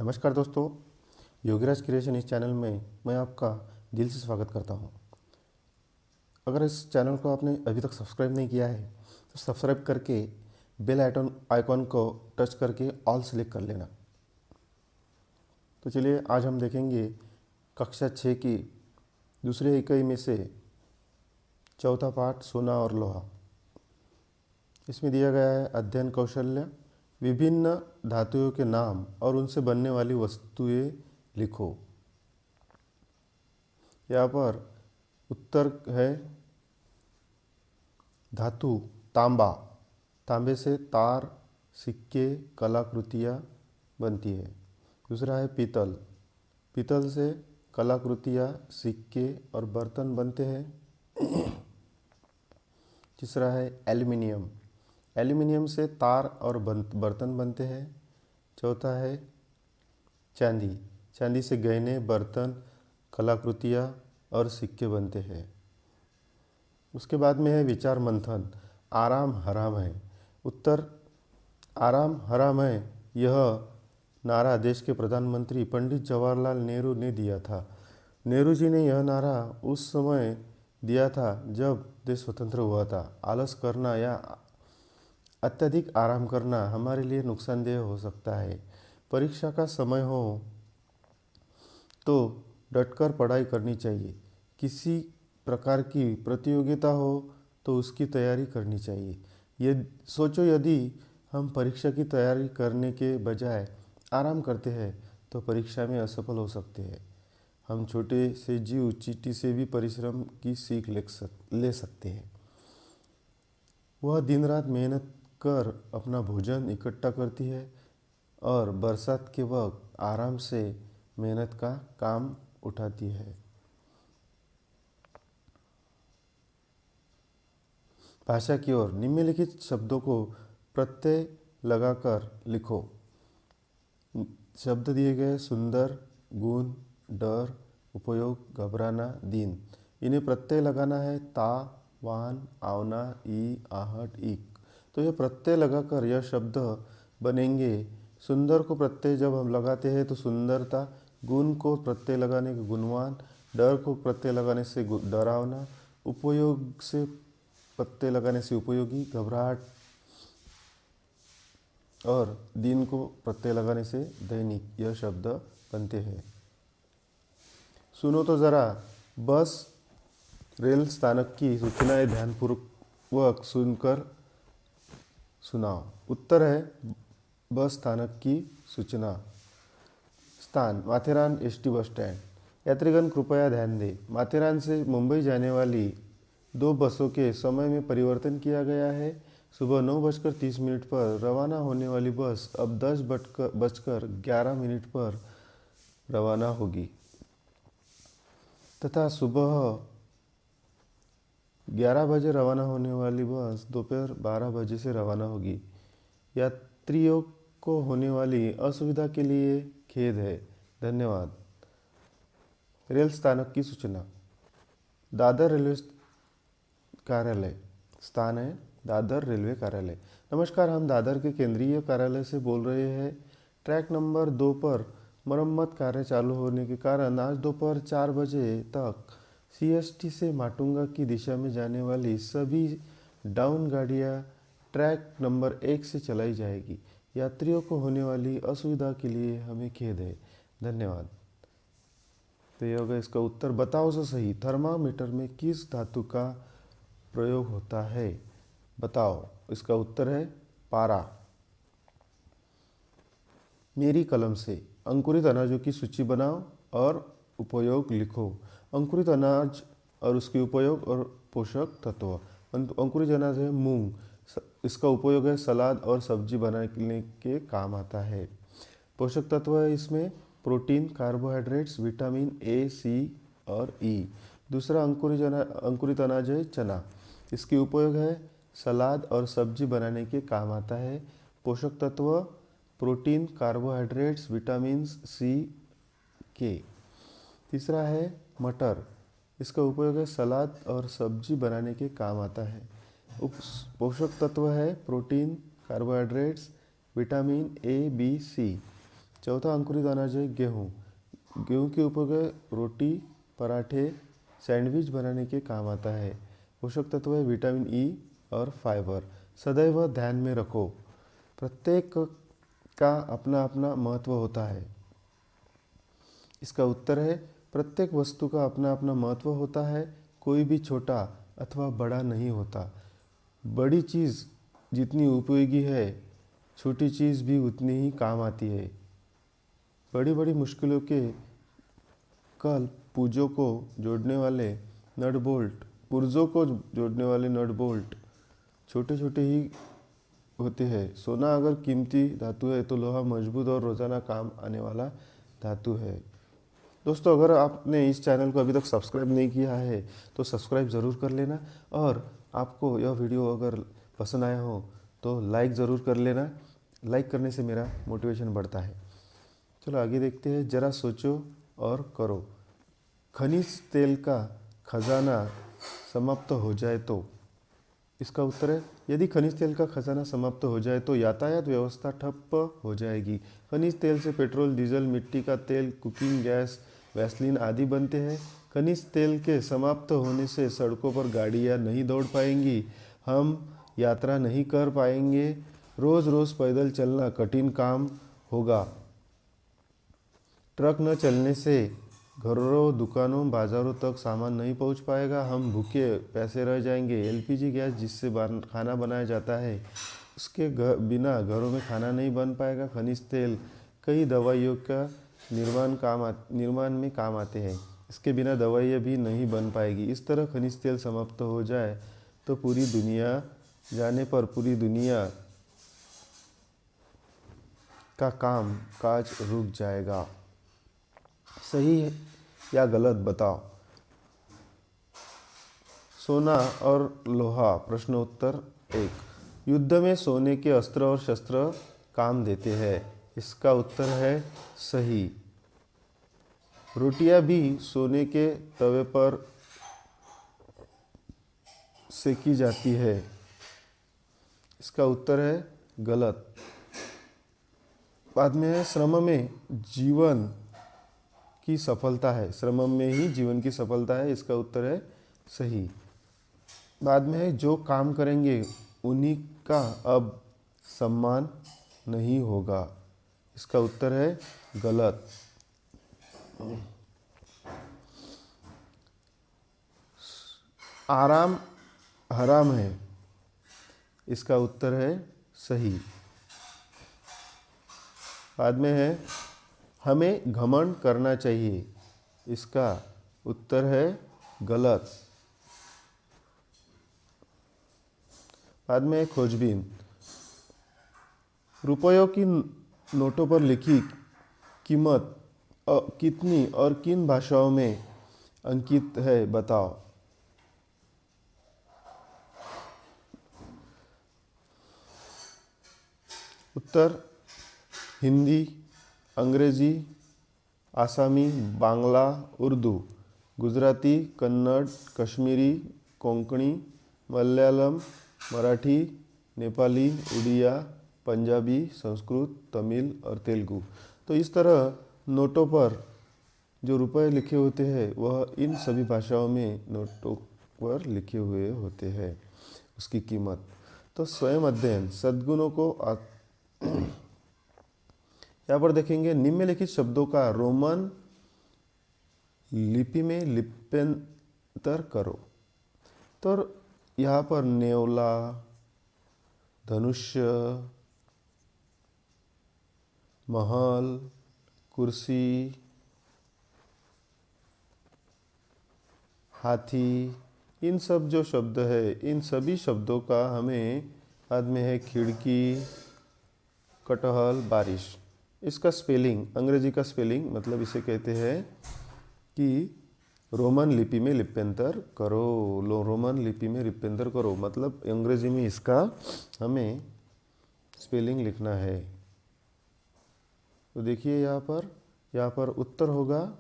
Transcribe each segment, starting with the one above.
नमस्कार दोस्तों, योगीराज क्रिएशन इस चैनल में मैं आपका दिल से स्वागत करता हूं। अगर इस चैनल को आपने अभी तक सब्सक्राइब नहीं किया है तो सब्सक्राइब करके बेल आइकॉन को टच करके ऑल सेलेक्ट कर लेना। तो चलिए आज हम देखेंगे कक्षा 6 की दूसरे इकाई में से चौथा पाठ सोना और लोहा। इसमें दिया गया है अध्ययन कौशल्य, विभिन्न धातुओं के नाम और उनसे बनने वाली वस्तुएं लिखो। यहाँ पर उत्तर है धातु तांबा। तांबे से तार, सिक्के, कलाकृतियाँ बनती है। दूसरा है पीतल। पीतल से कलाकृतियाँ, सिक्के और बर्तन बनते हैं। तीसरा है एल्युमिनियम। एल्युमिनियम से तार और बर्तन बनते हैं। चौथा है चांदी। चांदी से गहने, बर्तन, कलाकृतियाँ और सिक्के बनते हैं। उसके बाद में है विचार मंथन। आराम हराम है। उत्तर आराम हराम है यह नारा देश के प्रधानमंत्री पंडित जवाहरलाल नेहरू ने दिया था। नेहरू जी ने यह नारा उस समय दिया था जब देश स्वतंत्र हुआ था। आलस करना या अत्यधिक आराम करना हमारे लिए नुकसानदेह हो सकता है। परीक्षा का समय हो तो डटकर पढ़ाई करनी चाहिए। किसी प्रकार की प्रतियोगिता हो तो उसकी तैयारी करनी चाहिए। ये सोचो, यदि हम परीक्षा की तैयारी करने के बजाय आराम करते हैं तो परीक्षा में असफल हो सकते हैं। हम छोटे से जीव चींटी से भी परिश्रम की सीख ले सकते हैं। वह दिन रात मेहनत कर अपना भोजन इकट्ठा करती है और बरसात के वक्त आराम से मेहनत का काम उठाती है। भाषा की ओर, निम्नलिखित शब्दों को प्रत्यय लगाकर लिखो। शब्द दिए गए सुंदर, गुण, डर, उपयोग, घबराना, दिन। इन्हें प्रत्यय लगाना है ता, वान, आवना, ई, आहट, इक। तो यह प्रत्यय लगाकर यह शब्द बनेंगे। सुंदर को प्रत्यय जब हम लगाते हैं तो सुंदरता, गुण को प्रत्यय लगाने के गुणवान, डर को प्रत्यय लगाने से डरावना, उपयोग से प्रत्यय लगाने से उपयोगी, घबराहट और दिन को प्रत्यय लगाने से दैनिक, यह शब्द बनते हैं। सुनो तो ज़रा, बस रेल स्थानक की सूचनाएं ध्यानपूर्वक सुनकर सुनाओ। उत्तर है बस स्थानक की सूचना। स्थान माथेरान एसटी बस स्टैंड। यात्रीगण कृपया ध्यान दें, माथेरान से मुंबई जाने वाली 2 बसों के समय में परिवर्तन किया गया है। सुबह 9:30 पर रवाना होने वाली बस अब 10:11 पर रवाना होगी तथा सुबह 11 बजे रवाना होने वाली बस दोपहर 12 बजे से रवाना होगी। यात्रियों को होने वाली असुविधा के लिए खेद है। धन्यवाद। रेल स्थानक की सूचना। दादर रेलवे कार्यालय। स्थान है दादर रेलवे कार्यालय। नमस्कार, हम दादर के केंद्रीय कार्यालय से बोल रहे हैं। ट्रैक नंबर 2 पर मरम्मत कार्य चालू होने के कारण आज दोपहर 4 बजे तक सीएसटी से माटुंगा की दिशा में जाने वाली सभी डाउन गाड़ियां ट्रैक नंबर 1 से चलाई जाएगी। यात्रियों को होने वाली असुविधा के लिए हमें खेद है। धन्यवाद। तो यह होगा इसका उत्तर। बताओ तो सही, थर्मामीटर में किस धातु का प्रयोग होता है? बताओ। इसका उत्तर है पारा। मेरी कलम से अंकुरित अनाजों की सूची बनाओ और उपयोग लिखो। अंकुरित अनाज और उसके उपयोग और पोषक तत्व। अंकुरित अनाज है मूंग। इसका उपयोग है सलाद और सब्जी बनाने के काम आता है। पोषक तत्व है इसमें प्रोटीन, कार्बोहाइड्रेट्स, विटामिन ए, सी और ई। दूसरा अंकुरित अनाज है चना। इसकी उपयोग है सलाद और सब्जी बनाने के काम आता है। पोषक तत्व प्रोटीन, कार्बोहाइड्रेट्स, विटामिन सी, के। तीसरा है मटर। इसका उपयोग है सलाद और सब्जी बनाने के काम आता है। पोषक तत्व है protein, carbohydrates, vitamin A, B, C. चौथा अंकुरित अनाज है गेहूँ। गेहूँ के उपयोग रोटी, पराठे, सैंडविच बनाने के काम आता है। पोषक तत्व है विटामिन ई और फाइबर। सदैव ध्यान में रखो, प्रत्येक का अपना अपना महत्व होता है। इसका उत्तर है प्रत्येक वस्तु का अपना अपना महत्व होता है, कोई भी छोटा अथवा बड़ा नहीं होता। बड़ी चीज़ जितनी उपयोगी है, छोटी चीज़ भी उतनी ही काम आती है। बड़ी बड़ी मुश्किलों के कल पुर्जों को जोड़ने वाले नट बोल्ट छोटे छोटे ही होते हैं। सोना अगर कीमती धातु है तो लोहा मजबूत और रोज़ाना काम आने वाला धातु है। दोस्तों, अगर आपने इस चैनल को अभी तक सब्सक्राइब नहीं किया है तो सब्सक्राइब ज़रूर कर लेना, और आपको यह वीडियो अगर पसंद आया हो तो लाइक ज़रूर कर लेना। लाइक करने से मेरा मोटिवेशन बढ़ता है। चलो आगे देखते हैं। जरा सोचो और करो, खनिज तेल का खजाना समाप्त हो जाए तो। इसका उत्तर है यदि खनिज तेल का खजाना समाप्त हो जाए तो यातायात व्यवस्था ठप हो जाएगी। खनिज तेल से पेट्रोल, डीजल, मिट्टी का तेल, कुकिंग गैस, वैसलीन आदि बनते हैं। खनिज तेल के समाप्त होने से सड़कों पर गाड़ियां नहीं दौड़ पाएंगी, हम यात्रा नहीं कर पाएंगे, रोज़ रोज़ पैदल चलना कठिन काम होगा। ट्रक न चलने से घरों, दुकानों, बाज़ारों तक सामान नहीं पहुंच पाएगा, हम भूखे प्यासे रह जाएंगे। एलपीजी गैस जिससे खाना बनाया जाता है, उसके बिना घरों में खाना नहीं बन पाएगा। खनिज तेल कई दवाइयों का निर्माण में काम आते हैं, इसके बिना दवाइयाँ भी नहीं बन पाएगी। इस तरह खनिज तेल समाप्त हो जाए तो पूरी दुनिया का काम काज रुक जाएगा। सही है या गलत बताओ। सोना और लोहा। प्रश्न उत्तर 1। युद्ध में सोने के अस्त्र और शस्त्र काम देते हैं। इसका उत्तर है सही। रोटियां भी सोने के तवे पर सेकी जाती है। इसका उत्तर है गलत। बाद में है श्रम में जीवन की सफलता है। श्रम में ही जीवन की सफलता है। इसका उत्तर है सही। बाद में है जो काम करेंगे उन्हीं का अब सम्मान नहीं होगा। इसका उत्तर है गलत। आराम हराम है। इसका उत्तर है सही। बाद में है हमें घमंड करना चाहिए। इसका उत्तर है गलत। बाद में है खोजबीन। रुपयों की नोटों पर लिखी कीमत कितनी और किन भाषाओं में अंकित है बताओ। उत्तर हिंदी, अंग्रेजी, आसामी, बांग्ला, उर्दू, गुजराती, कन्नड़, कश्मीरी, कोंकणी, मलयालम, मराठी, नेपाली, उड़िया, पंजाबी, संस्कृत, तमिल और तेलुगु। तो इस तरह नोटों पर जो रुपए लिखे होते हैं वह इन सभी भाषाओं में नोटों पर लिखे हुए होते हैं, उसकी कीमत। तो स्वयं अध्ययन सद्गुणों को यहाँ पर देखेंगे निम्नलिखित शब्दों का रोमन लिपि में लिप्यंतर करो। तो यहाँ पर नेवला, धनुष्य, महल, कुर्सी, हाथी, इन सब जो शब्द है इन सभी शब्दों का हमें बाद में है खिड़की, कटहल, बारिश। इसका स्पेलिंग, अंग्रेजी का स्पेलिंग मतलब इसे कहते हैं कि रोमन लिपि में लिप्यंतर करो। रोमन लिपि में लिप्यंतर करो मतलब अंग्रेजी में इसका हमें स्पेलिंग लिखना है। तो देखिए यहाँ पर उत्तर होगा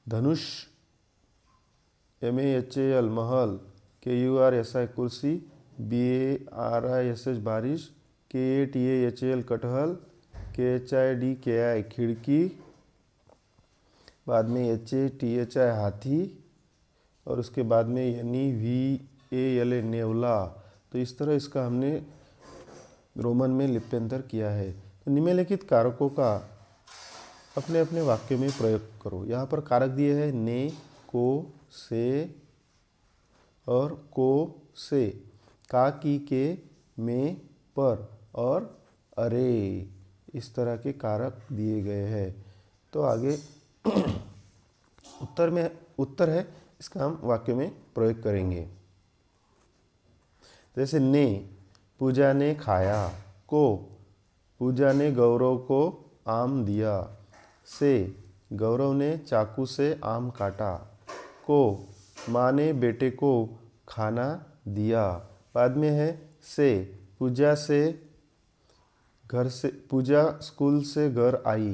धनुष, MAHAL महल, KURSI कुर्सी, BARISH बारिश, KATAHAL कटहल, KHID KI खिड़की, बाद में HATHI हाथी, और उसके बाद में NEVALA नेवला। तो इस तरह इसका हमने रोमन में लिप्यंतर किया है। तो निम्नलिखित कारकों का अपने अपने वाक्य में प्रयोग करो। यहाँ पर कारक दिए हैं ने, को, से और को, से, का, की, के, में, पर और अरे, इस तरह के कारक दिए गए हैं। तो आगे उत्तर है, इसका हम वाक्य में प्रयोग करेंगे। जैसे ने, पूजा ने खाया। को, पूजा ने गौरव को आम दिया। से, गौरव ने चाकू से आम काटा। को, माँ ने बेटे को खाना दिया। बाद में है से, पूजा स्कूल से घर आई।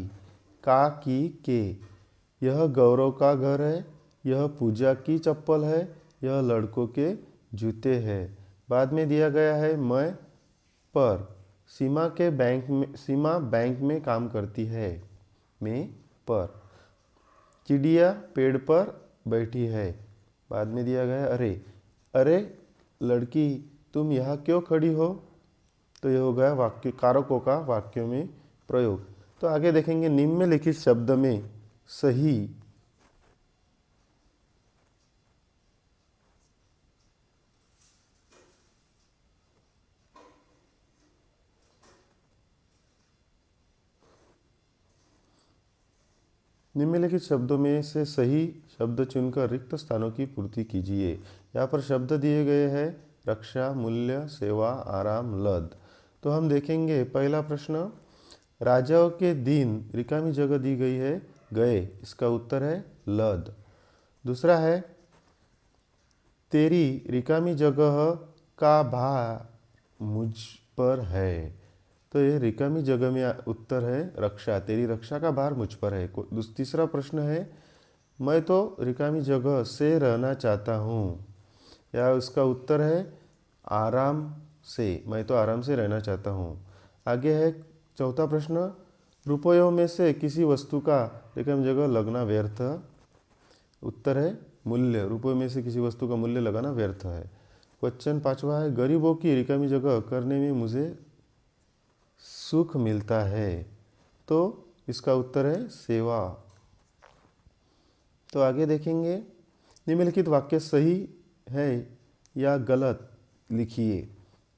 का, की, के, यह गौरव का घर है, यह पूजा की चप्पल है, यह लड़कों के जूते हैं। बाद में दिया गया है मैं, पर, सीमा बैंक में काम करती है। में, पर, चिड़िया पेड़ पर बैठी है। बाद में दिया गया है अरे, अरे लड़की तुम यहाँ क्यों खड़ी हो। तो यह हो गया वाक्य, कारकों का वाक्यों में प्रयोग। तो आगे देखेंगे निम्नलिखित शब्द में सही निम्नलिखित शब्दों में से सही शब्द चुनकर रिक्त स्थानों की पूर्ति कीजिए। यहाँ पर शब्द दिए गए हैं रक्षा, मूल्य, सेवा, आराम, लद। तो हम देखेंगे पहला प्रश्न, राजाओं के दिन रिकामी जगह दी गई है गए, इसका उत्तर है लद। दूसरा है तेरी रिकामी जगह का भार मुझ पर है। तो ये रिकामी जगह में उत्तर है रक्षा, तेरी रक्षा का भार मुझ पर है। तीसरा प्रश्न है मैं तो रिकामी जगह से रहना चाहता हूँ, या उसका उत्तर है आराम से, मैं तो आराम से रहना चाहता हूँ। आगे है चौथा प्रश्न, रुपयों में से किसी वस्तु का रिकामी जगह लगना व्यर्थ, उत्तर है मूल्य, रुपयों में से किसी वस्तु का मूल्य लगाना व्यर्थ है। क्वेश्चन पांचवा है गरीबों की रिकामी जगह करने में मुझे सुख मिलता है। तो इसका उत्तर है सेवा। तो आगे देखेंगे निम्नलिखित वाक्य सही है या गलत लिखिए।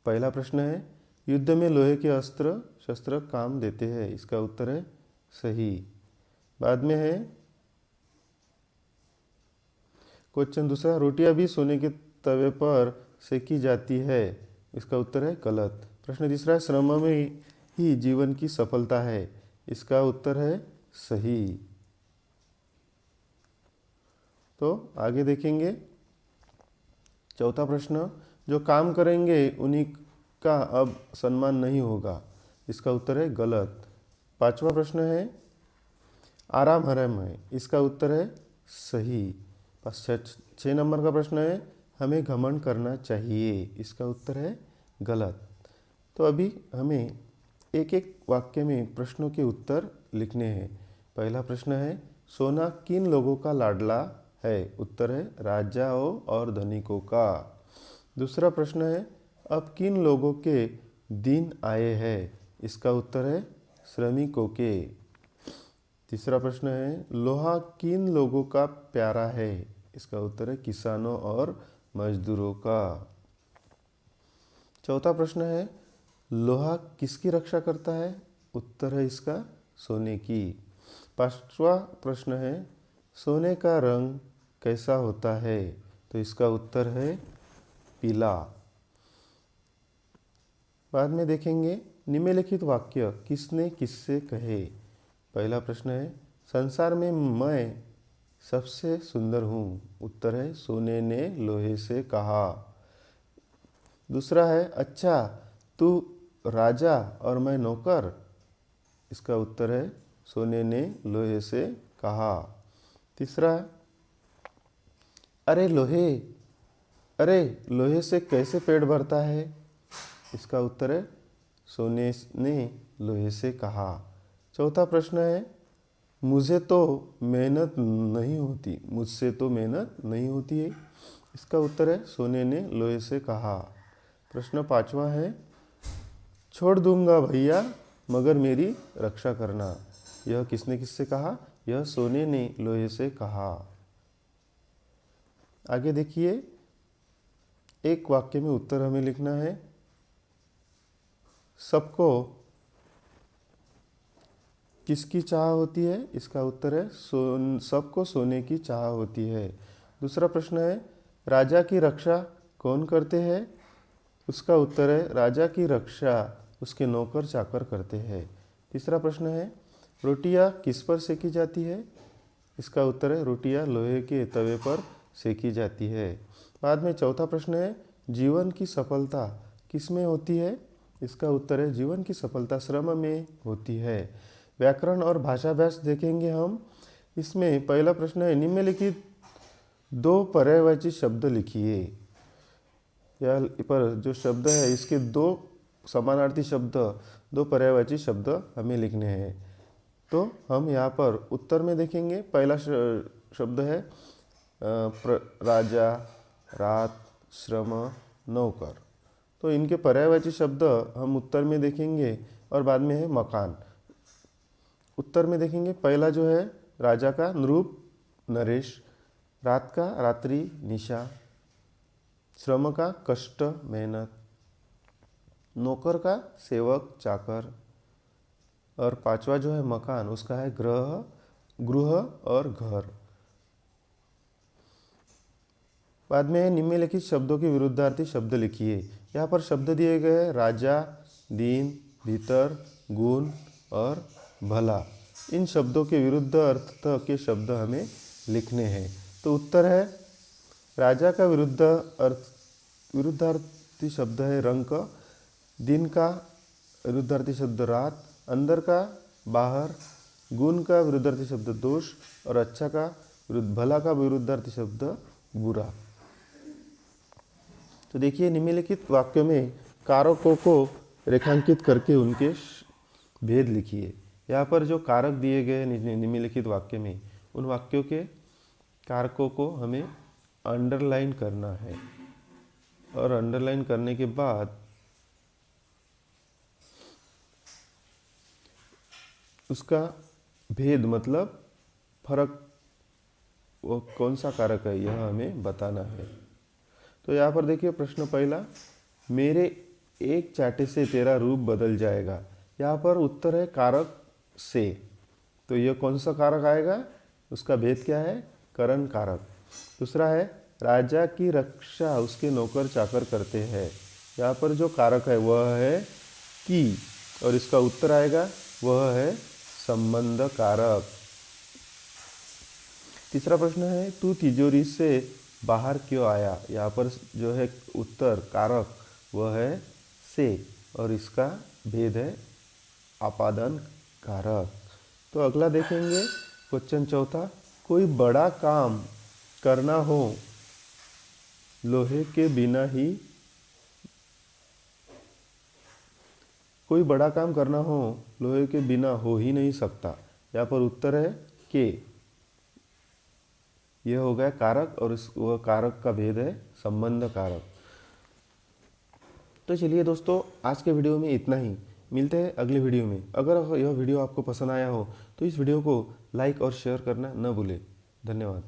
पहला प्रश्न है युद्ध में लोहे के अस्त्र शस्त्र काम देते हैं, इसका उत्तर है सही। बाद में है क्वेश्चन दूसरा, रोटियां भी सोने के तवे पर सेकी जाती है, इसका उत्तर है गलत। प्रश्न तीसरा, श्रम में ही जीवन की सफलता है, इसका उत्तर है सही। तो आगे देखेंगे चौथा प्रश्न, जो काम करेंगे उन्हीं का अब सम्मान नहीं होगा, इसका उत्तर है गलत। पांचवा प्रश्न है आराम हराम है, इसका उत्तर है सही। 6 नंबर का प्रश्न है हमें घमंड करना चाहिए, इसका उत्तर है गलत। तो अभी हमें एक एक वाक्य में प्रश्नों के उत्तर लिखने हैं। पहला प्रश्न है सोना किन लोगों का लाडला है, उत्तर है राजाओं और धनिकों का। दूसरा प्रश्न है अब किन लोगों के दिन आए हैं, इसका उत्तर है श्रमिकों के। तीसरा प्रश्न है लोहा किन लोगों का प्यारा है, इसका उत्तर है किसानों और मजदूरों का। चौथा प्रश्न है लोहा किसकी रक्षा करता है, उत्तर है इसका सोने की। पांचवा प्रश्न है सोने का रंग कैसा होता है, तो इसका उत्तर है पीला। बाद में देखेंगे निम्नलिखित वाक्य किसने किससे कहे। पहला प्रश्न है संसार में मैं सबसे सुंदर हूँ, उत्तर है सोने ने लोहे से कहा। दूसरा है अच्छा तू राजा और मैं नौकर, इसका उत्तर है सोने ने लोहे से कहा। तीसरा अरे लोहे से कैसे पेट भरता है, इसका उत्तर है सोने ने लोहे से कहा। चौथा प्रश्न है, मुझसे तो मेहनत नहीं होती, मुझसे तो मेहनत नहीं होती है। इसका उत्तर है, सोने ने लोहे से कहा। प्रश्न पांचवा है, छोड़ दूंगा भैया मगर मेरी रक्षा करना। यह किसने किससे कहा? यह सोने ने लोहे से कहा। आगे देखिए, एक वाक्य में उत्तर हमें लिखना है। सबको किसकी चाह होती है? इसका उत्तर है, सबको सोने की चाह होती है। दूसरा प्रश्न है, राजा की रक्षा कौन करते हैं? उसका उत्तर है, राजा की रक्षा उसके नौकर चाकर करते हैं। तीसरा प्रश्न है, रोटियां किस पर सेकी जाती है? इसका उत्तर है, रोटियां लोहे के तवे पर सेकी जाती है। बाद में चौथा प्रश्न है, जीवन की सफलता किस में होती है? इसका उत्तर है, जीवन की सफलता श्रम में होती है। व्याकरण और भाषाभ्यास देखेंगे हम। इसमें पहला प्रश्न है, निम्नलिखित दो पर्यायवाची शब्द लिखिए। या पर जो शब्द है इसके दो समानार्थी शब्द, दो पर्यायवाची शब्द हमें लिखने हैं। तो हम यहाँ पर उत्तर में देखेंगे। पहला शब्द है राजा, रात, श्रम, नौकर। तो इनके पर्यायवाची शब्द हम उत्तर में देखेंगे और बाद में है मकान। उत्तर में देखेंगे, पहला जो है राजा का नृप, नरेश, रात का रात्रि, निशा, श्रम का कष्ट, मेहनत, नौकर का सेवक, चाकर, और पांचवा जो है मकान, उसका है गृह और घर। बाद में निम्नलिखित शब्दों के विरुद्धार्थी शब्द लिखिए। यहाँ पर शब्द दिए गए हैं, राजा, दीन, भीतर, गुण और भला। इन शब्दों के विरुद्ध अर्थ के शब्द हमें लिखने हैं। तो उत्तर है, राजा का विरुद्धार्थी शब्द है रंक, दिन का विरुद्धार्थी शब्द रात, अंदर का बाहर, गुण का विरुद्धार्थी शब्द दोष और अच्छा का भला का विरुद्धार्थी शब्द बुरा। तो देखिए, निम्नलिखित वाक्यों में कारकों को रेखांकित करके उनके भेद लिखिए। यहाँ पर जो कारक दिए गए निम्नलिखित वाक्य में, उन वाक्यों के कारकों को हमें अंडरलाइन करना है और अंडरलाइन करने के बाद उसका भेद मतलब फर्क, वो कौन सा कारक है, यह हमें बताना है। तो यहाँ पर देखिए प्रश्न पहला, मेरे एक चाटे से तेरा रूप बदल जाएगा। यहाँ पर उत्तर है कारक से। तो यह कौन सा कारक आएगा? उसका भेद क्या है? करण कारक। दूसरा है, राजा की रक्षा उसके नौकर चाकर करते हैं। यहाँ पर जो कारक है वह है की, और इसका उत्तर आएगा वह है संबंध कारक। तीसरा प्रश्न है, तू तिजोरी से बाहर क्यों आया? यहाँ पर जो है उत्तर कारक वह है से, और इसका भेद है आपादन कारक। तो अगला देखेंगे क्वेश्चन चौथा, कोई बड़ा काम करना हो लोहे के बिना ही, कोई बड़ा काम करना हो लोहे के बिना हो ही नहीं सकता। यहाँ पर उत्तर है के। यह हो गया कारक, और वह कारक का भेद है संबंध कारक। तो चलिए दोस्तों, आज के वीडियो में इतना ही। मिलते हैं अगले वीडियो में। अगर यह वीडियो आपको पसंद आया हो तो इस वीडियो को लाइक और शेयर करना न भूलें। धन्यवाद।